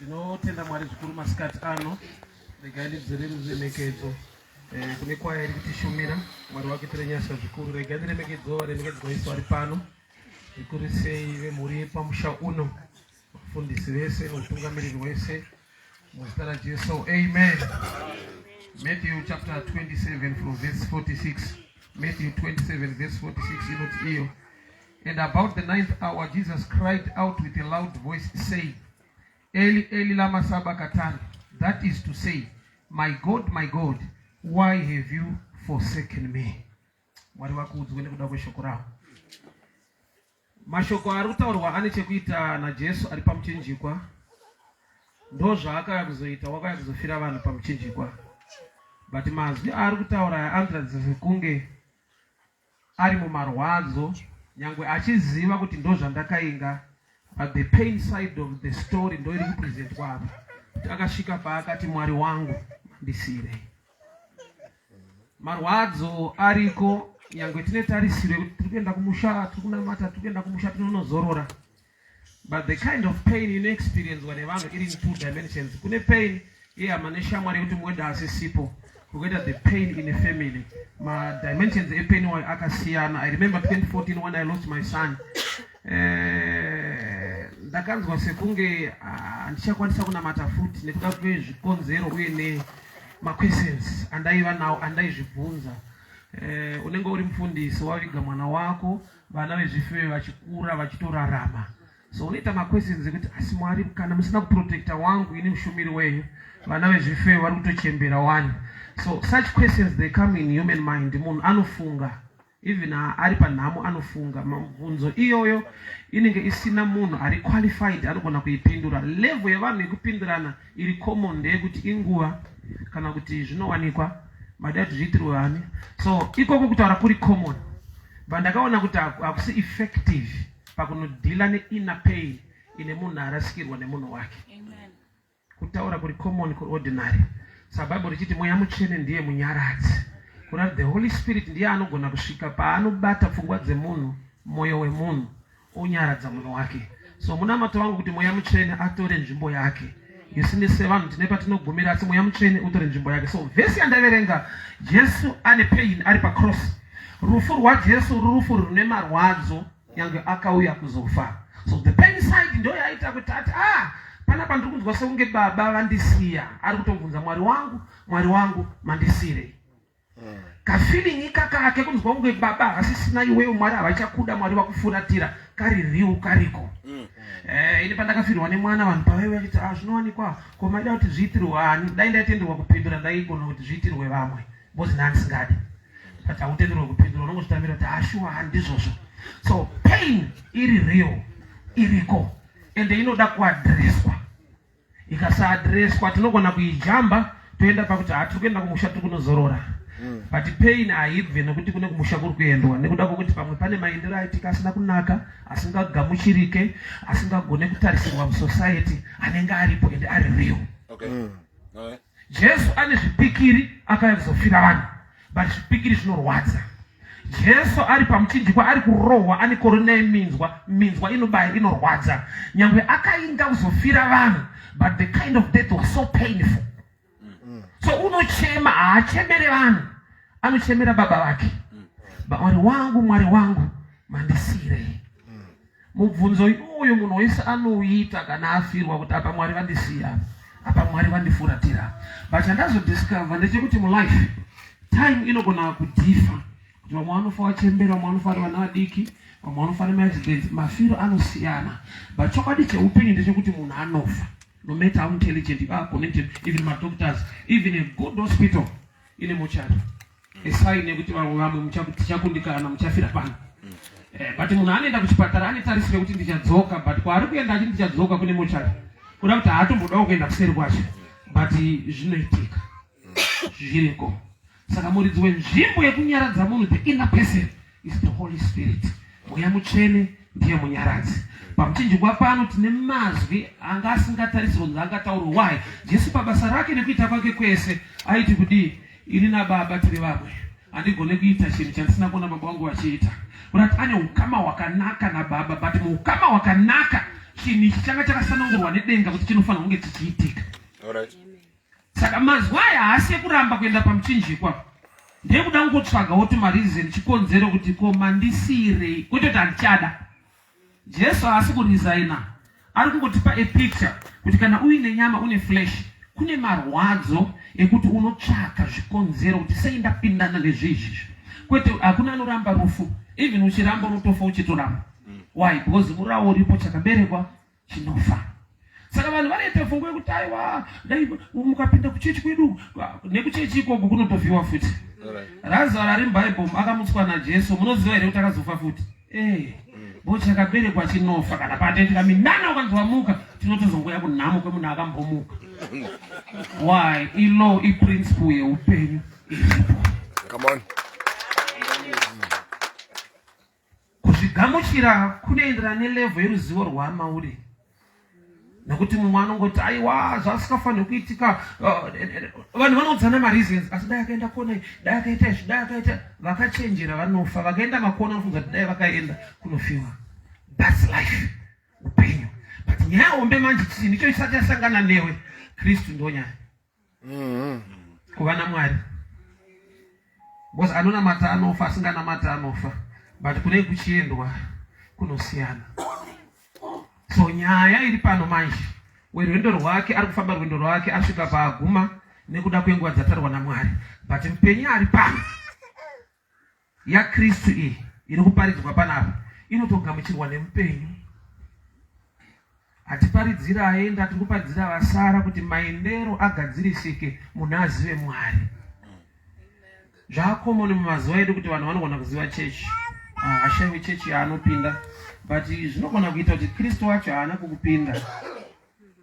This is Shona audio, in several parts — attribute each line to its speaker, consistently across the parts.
Speaker 1: Tinotenda Mwari zvikuru masikati ano. Regai ndidzorere ruremekedzo kune kwaya iri kutishumira. Mwari wake tirenyasa zvikuru. Regai ndiremekedzwa varemekedzwa vese vari pano, zvikuru sei vemhuri yepamusha uno, vafundisi vese nomutungamiriri wese, muzita raJesu. Amen. Matthew chapter 27 from verse 46. Matthew 27 verse 46 inoti iyo. And about the 9th hour Jesus cried out with a loud voice, saying, Eli, Eli, lama sabachthani. That is to say, my God, why have you forsaken me? Mwari wakuudzwe nekuda kweshoko rawo. Mashoko ari kutaurwa ane chekuita naJesu ari pamuchinjikwa. Ndo zvaakauya kuzoita, wakauya kuzofira vanhu pamuchinjikwa. But mazwi ari kutaura anoratidza kunge ari mumarwadzo, nyangwe achiziva kuti ndo zvandakainga. But the pain side of the story ndo iri kupresentwa apa. Akasvika paakati Mwari wangu mandisirei. Marwadzo ariko, nyangwe tine tarisiro kuti tiri kuenda kumusha, tiri kunamata, tiri kuenda kumusha, tinonozorora. But the kind of pain you experience when vanhu iri in two dimensions. Kune pain yehama neshamwari kuti muwedha asisipo. Kugoita the pain in a family. Ma dimensions e pain wa akasiyana. I remember 2014 when I lost my son. Ndakanzwa sekunge ndichakwanisa kunamata futi nekuda kwezvikonzero uye nemaquestions andaiva nawo andaizvibvunza. Unenge uri mufundisi waviga mwana wako, vana vezvifeve vachikura vachitorarama. So unoita maquestions ekuti asi Mwari kana musina kuprotecta wangu ini mushumiri wenyu, vana vezvifeve vari kutochembera wani. So such questions they come in human mind. Munhu anofunga. Even ari panhamo anofunga. Mabvunzo iyoyo inenge isina munhu ari qualified anogona kuipindura. Level yevanhu yekupindurana iri common ndeyekuti inguva kana kuti zvinowanikwa madai zviitirwe hani. So ikoko kutaura kuri common. Vandakaona kuti hakusi effective pakunodhila neinner pain ine munhu arasikirwa nemunhu wake. Kutaura kuri common kuri ordinary. Sababu richiti mweya mutsvene ndiye munyaradzi. Kuna the Holy Spirit ndiye anogona kusvika paanobata pfungwa dzemunhu, moyo wemunhu, onyaradza munhu wake. So munamato wangu kuti mweya mutsvene atore nzvimbo yake. Isinise vanhu tine patinogumira asi mweya mutsvene utore nzvimbo yake. So vhesi yandaverenga, Jesu ane pain ari pacross. Rufu rwaJesu rufu rune marwadzo yange akauya kuzofa. So the pain side ndo yaita kuti panapa ndiri kunzwa sekunge baba vandisiya, ari kutobvunza Mwari wangu mandisirei. Kafeeling ikakake kunzwa kunge baba asisina iwewe Mwari havachakuda, Mwari vakufuratira, kaririwo kariko. Ini pandakafirwa nemwana vanhu pawewe vachiti zvinowanikwa komaida kuti zviitirwe hani, dai ndaitenderwa kupindura ndaigona kuti zviitirwe vamwe, bozi ndandisingadi. But hautenderwa kupindura unongozvitamira kuti shuwa handizvozvo. So pain iri real, iriko, ende inoda kuadreswa. Ikasaadreswa tinogona kuijamba toenda pakuti tiri kuenda kumusha tiri kunozorora. But pain haibve nokuti kune kumusha kuri kuendwa, nekuda kwokuti pamwe pane maendero aitika asina kunaka, asingagamuchirike, asingagone kutarisirwa musociety, anenge aripo ende ari real. Jesu ane zvipikiri akauya kuzofira vanhu, but zvipikiri zvinorwadza. Jesu ari pamuchinjikwa ari kurohwa, ane korona yeminzwa inobaya inorwadza. Nyangwe akainga kuzofira vanhu, but the kind of death was so painful. So unochema, haachemere vanhu, anochemera baba vake. Mwari wangu mandisirei. Mubvunzo uyu munhu wese anoita kana afirwa kuti apa Mwari vandisiya, apa Mwari vandifuratira. But chandazodiscover ndechekuti mulife time inogona kudhifa. Kuti vamwe vanofa vachembera, vamwe vanofa vana vadiki, vamwe vanofa nemaaccident, mafiro anosiyana. But chokwadi cheupenyu ndechekuti munhu anofa. No matter how intelligent you are, connected, even my doctors, even a good hospital in a mortuary. A sign nekuti vamwe tichakundikana muchafira pano. But munhu anoenda kuchipatara anetarisira kuti ndichadzoka, but kwaari kuenda achiti ndichadzoka kune mortuary. Kuda kuti haatombodawo kuenda kuseri kwacho. But zvinoitika. Zviriko. Saka muridzi wenzvimbo yekunyaradza munhu, the inner person, is the Holy Spirit. Mweya mutsvene ndiye munyaradzi. Pamuchinjikwa pano tine mazwi anga asingatarisirwa kuti angataurwa. Why? Jesu pabasa rake nekuita kwake kwese aiti kudii, ini naBaba tiri vamwe, handigone kuita chinhu chandisina kuona baba vangu vachiita. Kuti ane ukama hwakanaka naBaba, but muukama hwakanaka chinhu ichi changa chakasanangurwa nedenga kuti chinofanira kunge chichiitika. Saka mazuva aya haasi ekuramba kuenda pamuchinjikwa, ndekuda kungotsvagawo tumarizeni chikonzero kuti koma ndisirei, kwete kuti handichada. Jesu haasi kurizaina, ari kungotipa epicture kuti kana uine nyama, une flesh, kune marwadzo ekuti unotsvaka zvikonzero kuti sei ndapindana nezvizvi. Kwete hakuna anoramba rufu, even uchiramba unotofa uchitoramba. Why? Because murawo uripo chakaberekwa chinofa. Saka vanhu vanoita fungo yekuti aiwa mukapinda kuchechi kwedu, nekuchechi ikoko kunotofiwa futi. Lazaro ari mubhaibheri akamutswa naJesu, munoziva here kuti akazofa futi? Bo chakaberekwa chinofa, kana patendeka minana ukanzwamuka tinotozongoya kunhamo kwemunhu akambomuka. Why? Ilo iprinciple yeupenyu iripo.
Speaker 2: Come on.
Speaker 1: Kuzvigamuchira kunoenderana nelevel yeruzivo rwamauri. Nokuti mumwe anongoti aiwa zvasingafaniri kuitika, vanhu vanodzana mareasons, asi dai akaenda kona, dai akaita izvi, dai akaita, vakachenjera vanofa, vakaenda makona vanofunga kuti dai vakaenda kunofiwa. That's life, upenyu. But nyaya hombe manje chini icho chisati chasangana newe, Kristu ndo nyaya. Kuva naMwari. Because anonamata anofa, asinganamata anofa. But kune kuchiendwa kunosiyana. So nyaya iri pano manje, werwendo rwake ari kufamba rwendo rwake asvika paaguma nekuda kwenguva dzatarwa naMwari. But mupenyu ari pano yaKristu iyi iri kuparidzwa panapa inotogamuchirwa nemupenyu. Hatiparidzira aenda, tiri kuparidzira vasara kuti maendero agadzirisike, munhu azive Mwari. Zvaakomoni mumazuva edu kuti vanhu vanogona kuziva chechi, hashayiwe chechi yaanopinda. But zvinogona kuita kuti Kristu wacho haana kukupinda,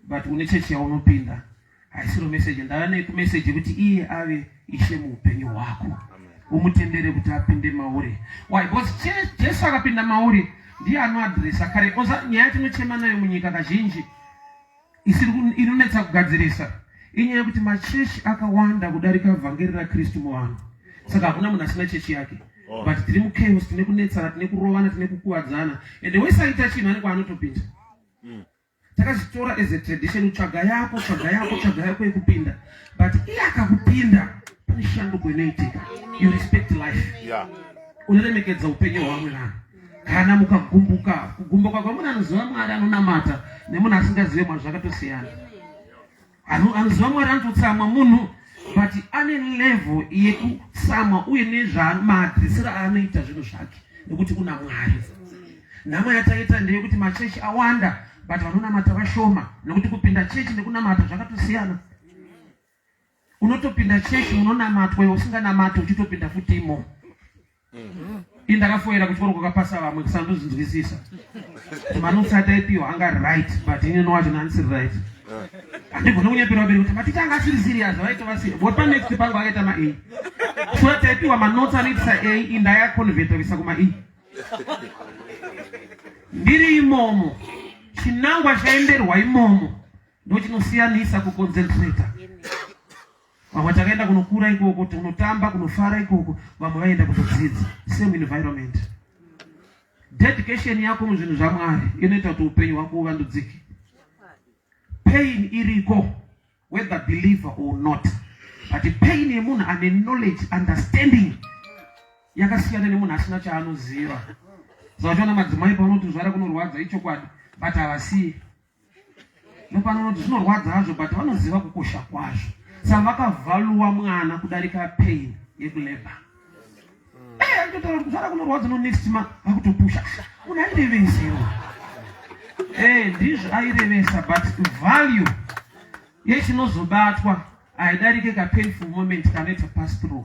Speaker 1: but une chechi yaunopinda. Haisiro meseji, ndava nekumeseji kuti iye ave Ishe muupenyu hwako. Umutendere kuti apinde mauri. Why? Because Jesu akapinda mauri ndiye anoadresa kare. Nyaya tinochema nayo munyika kazhinji inonetsa kugadzirisa inyaya yekuti machechi akawanda kudarika vhangeri raKristu muvanhu. Saka hakuna munhu asina chechi yake. But tiri muchaos, tine kunetsana, tine kurovana, tine kukuwadzana. Ende wese aita chinhu ane kwaanotopinda. Takazvitora as a tradition, tsvaga yako yekupinda. But iye akakupinda, pane shanduko inoitika. You respect life. Unoremekedza upenyu hwamwe vanhu. Kana mukagumbuka, kugumbuka kwamunhu anoziva Mwari anonamata nemunhu asingazive Mwari zvakatosiyana. Anoziva Mwari anototsamwa munhu, but ane level yekusamwa uye nezvamaadresera anoita zvinhu zvake nekuti kuna Mwari. Nhama yataita ndeyekuti machechi awanda, but vanonamata vashoma, nekuti kupinda chechi nekunamata zvakatosiyana. Unotopinda chechi unonamatwa, usinganamata uchitopinda futi imo. Indakafoira kuchikoro kwakapasa vamwe kusandozvinzwisisa. Manotsi ataipiwa anga right, but inini wacho handisi right. Handigona kunyepera vaberi kuti matita anga asiri serious, vaitova serious. But pane next pangu akaita ma-A. Sura taipiwa manotsi anoitisa A, indaya convert visa kuma-E. Ndiri imomo, chinangwa chaenderwa imomo, ndo chinosiyanisa kuconcentrata. Vamwe takaenda kunokura ikoko, kunotamba, kunofara ikoko, vamwe vaenda kutodzidza. Same environment. Dedication yako muzvinhu zvaMwari inoita kuti upenyu hwako uvandudzike. Pain iriko, whether believer or not. But pain yemunhu ane knowledge, understanding, yakasiyana nemunhu asina chaanoziva. Zvachiona madzimai panoti zvara kunorwadza ichokwadi, but havasiyi. Nopanoti zvinorwadza hazvo, but vanoziva kukosha kwazvo. Saka vakavhaluwa mwana kudarika pain yekuleba. Ndotaura kuti zvara kunorwadza no next month vakutopusha. Munhu airevesewo. Ndizvo airevesa, but value yechinozobatwa haidarike ka painful moment kanoita pass through.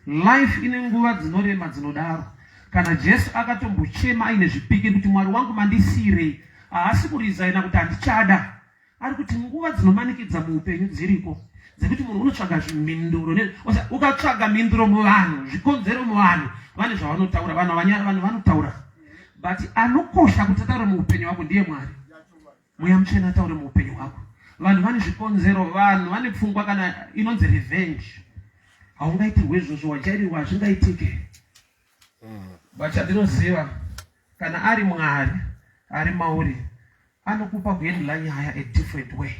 Speaker 1: Life ine nguva dzinorema dzinodaro. Kana Jesu akatombochema aine zvipike kuti Mwari wangu mandisirei, haasi kurizaina kuti handichada. Ari kuti nguva dzinomanikidza muupenyu dziriko, dzekuti munhu unotsvaga zvimhinduro. Ukatsvaga mhinduro muvanhu, zvikonzero muvanhu, vane zvavanotaura, vanhu vanotaura. But anokosha kuti ataure muupenyu hwako ndiye Mwari. Mweya Mutsvene ataure muupenyu hwako. Vanhu vane zvikonzero, vanhu vane pfungwa kana inonzi revenge. Haungaitirwe izvozvo, wajairirwa hazvingaitike. But chandinoziva, kana ari Mwari, ari mauri, anokupa kuendela nyaya a different way.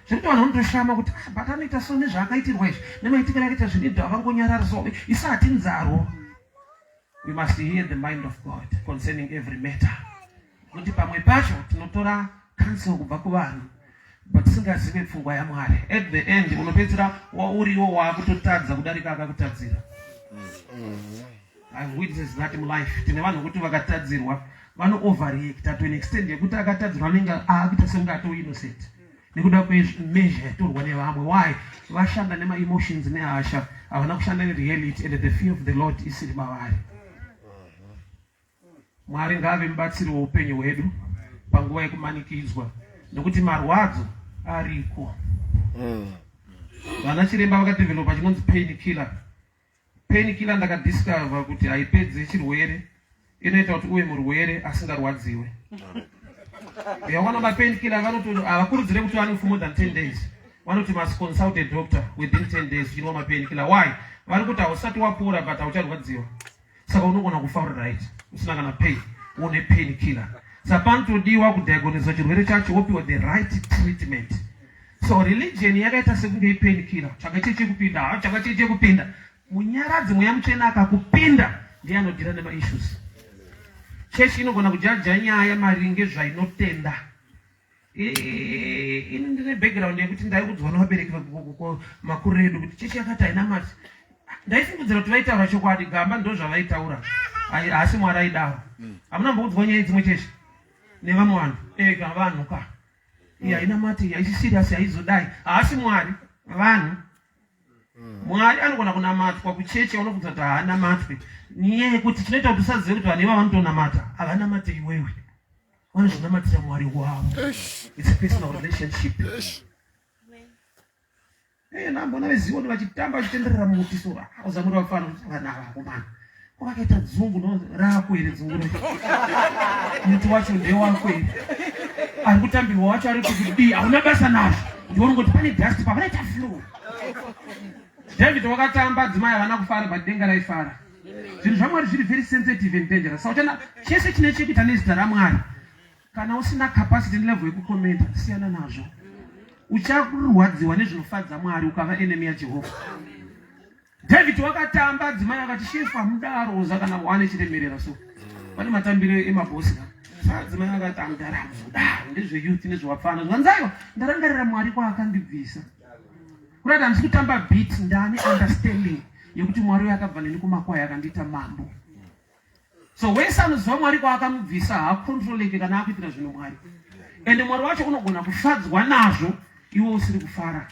Speaker 1: Zvekuti vanhu vanotoshama kuti but anoita so nezvaakaitirwa izvi nemaitikiro akaita zvinidhi akangonyarara so isati nzaro. We must hear the mind of God concerning every matter. Kuti pamwe pacho tinotora counsel kubva kuvanhu but tisingazive pfungwa yaMwari. At the end unopedzera uriwo waakutotadza kudarika akakutadzira. I've witnessed that in life. Tine vanhu kuti vakatadzirwa vano overreact to an extent yekuti akatadzirwa anenge akuita sekunge ato innocent. Nekuda kwemeasure yatorwa nevamwe. Why? Vashanda nema-emotions nehasha. Havana kushanda nereality and the fear of the Lord isiri mavari. Mwari ngave mubatsiri weupenyu hwedu panguva yekumanikidzwa. Nokuti marwadzo ariko. Vana chiremba vakadevelopa chinonzi pain killer. Pain killer ndakadiscover kuti haipedzi chirwere. Inoita kuti uve murwere asingarwadziwe. Yawana mapain killer havakurudzire kuti vane for more than 10 days. Vanoti must consult a doctor within 10 days uchinwa mapain killer. Why? Vari kuti hausati wapora but haucharwadziwa. Saka unogona kufa uri right. Usina kana pain. Une pain killer. Saka panotodiwa kudiagonisa chirwere chacho wopiwa the right treatment. So religion yakaita sekunge pain killer. Chakacheche kupinda, chakacheche kupinda. Munyaradzi mweya muchena akakupinda ndiye anodhira nema issues. Chechi inogona kujaja nyaya maringe zvainotenda. Ini ndine background yekuti ndaikudzwa nevabereki makuru edu kuti chechi yakati haina mati. Ndaifungidzira kuti vaitaura chokwadi gamba ndo zvavaitaura. Asi Mwari aidaro. Hamuna mboudzwa nyaya dzimwe chechi nevamwe vanhu. Ega vanhu ka. Haina mati, haisi serious, haizodai. Asi Mwari vanhu. Mwari anogona kunamatwa kuchechi unobvunza kuti haana matwe. Nyaya yekuti tinoita kuti usazive kuti vanhu ivava vanotonamata. Havana mate iwewe. Vanozonamatira Mwari wavo. It's a personal relationship. Nambona vezioni vachitamba vachitenderera muti so uzamuri vafana vana vakomana. Kwakaita dzungu rako here dzungu rako. Muti wacho ndewako here. Ari kutambirwa wacho ari kuti hauna basa nazvo. Ndionongoti pane dust pavanoita flu. David wakatamba dzimai havana kufara but denga raifara. Zvinhu zvaMwari zviri very sensitive and dangerous. Saka chese chine chekuita nezita raMwari. Kana usina capacity level yekukomenta siyana nazvo. Uchakurwadziwa nezvinofadza Mwari ukava enemy yaJehovha. David wakatamba dzimai akati shefa mudaro zakana wane chiremerera so. Pane matambiro emabhosi. Dzimai akati amudara ndezve youth nezvewapfana. Zvanzayo ndarangarira Mwari kwaakandibvisa. Kurati handisi kutamba beat ndane understanding yekuti Mwari yakabva neni kumakwai akandita mambo. So wese anoziva Mwari kwaakamubvisa haakontroleki kana akuitira zvinhu Mwari. Ende Mwari wacho unogona kufadzwa nazvo iwe usiri kufara.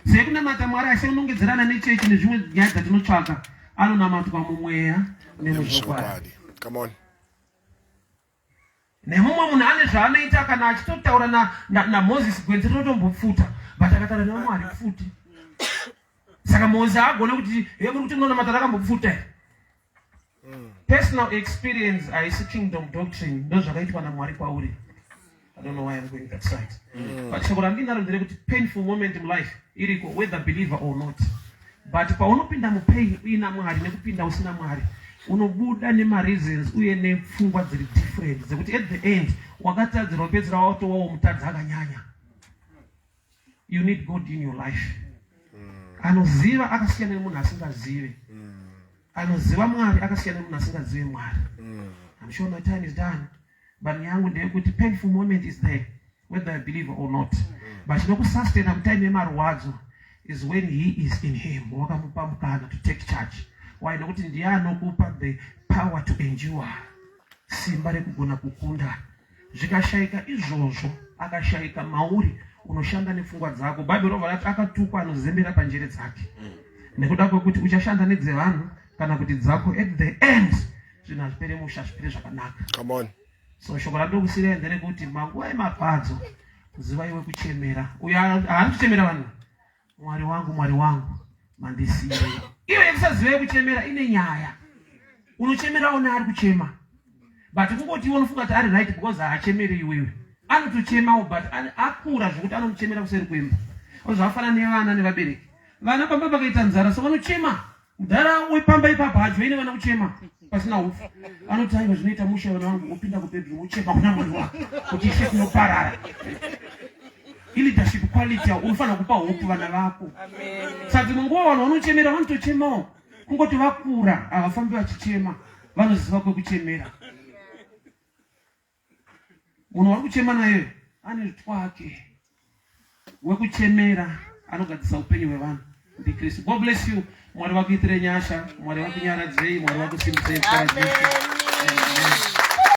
Speaker 1: Sekunamata Mwari asi unongedzerana nechechi nezvimwe nyaya dzatinotsvaka anonamatwa mumweya nemuzvokwadi.
Speaker 2: Come on.
Speaker 1: Nemumwe munhu ane zvaanoita kana achitotaura naMozisi gwenzi rinotombopfuta but akataura naMwari futi. Saka Mozisi agone kuti muri kuti munonamata rakambopfuta. Personal experience haisi kingdom doctrine ndo zvakaitwa naMwari kwauri. I don't know why I'm going that side. But shoko randinaro nderekuti painful moment in life iriko whether believer or not. But paunopinda mupain uina Mwari nekupinda usina Mwari unobuda nema-reasons uye nepfungwa dziri different dzekuti at the end wakatadzirwa pedzira watowawo mutadzi akanyanya. You need God in your life. Anoziva akasiyana nemunhu asingazive. Anoziva Mwari akasiyana nemunhu asingazive Mwari. I'm sure my time is done. But nyangu ndeyekuti painful moment is there whether I believe or not. But chinokusustaina mutime yemarwadzo is when he is in him. Wakamupa mukana to take charge. Why? Nokuti ndiye anokupa the power to endure. Simba rekugona kukunda. Zvikashaika izvozvo akashaika mauri unoshanda nepfungwa dzako. Bhaibheri rovati akatukwa anozembera panjere dzake. Nekuda kwekuti uchashanda nedzevanhu kana kuti dzako at the end zvinhu hazvipere musha zvipere zvakanaka.
Speaker 2: Come on.
Speaker 1: So shoko radokusira nderekuti manguva emapadzo kuziva iwe kuchemera. Uyo haari kuchemera vanhu. Mwari wangu mandisiye. Iwe yekusaziva kuchemera ine nyaya. Unochemerawo naari kuchema. But kungoti iwe unofunga kuti ari right because haachemeri iwewe. Anotochemawo but akura zvokuti anomuchemera kuseri kwemba. Zvafana nevana nevabereki. Vana pamba pakaita nzara so vanochema. Mudhara wepamba ipapo hajoine vana kuchema. pasina ufu. Anoti aiwa zvinoita musha wangu upinda kubedroom uchema kuna mwari wako kuti ishe kunoparara. Leadership quality unofana kupa hope vana vako. Saka munguva vanhu vanochemera vanotochemawo. Kungoti vakura havafambi vachichema vanoziva kwekuchemera. Munhu vari kuchema naye ane twake wekuchemera anogadzisa upenyu hwevanhu ndiKristu. God bless you. Mwari vakuitire nyasha, Mwari vakunyaradzei, Mwari vakusimbisei. Amen.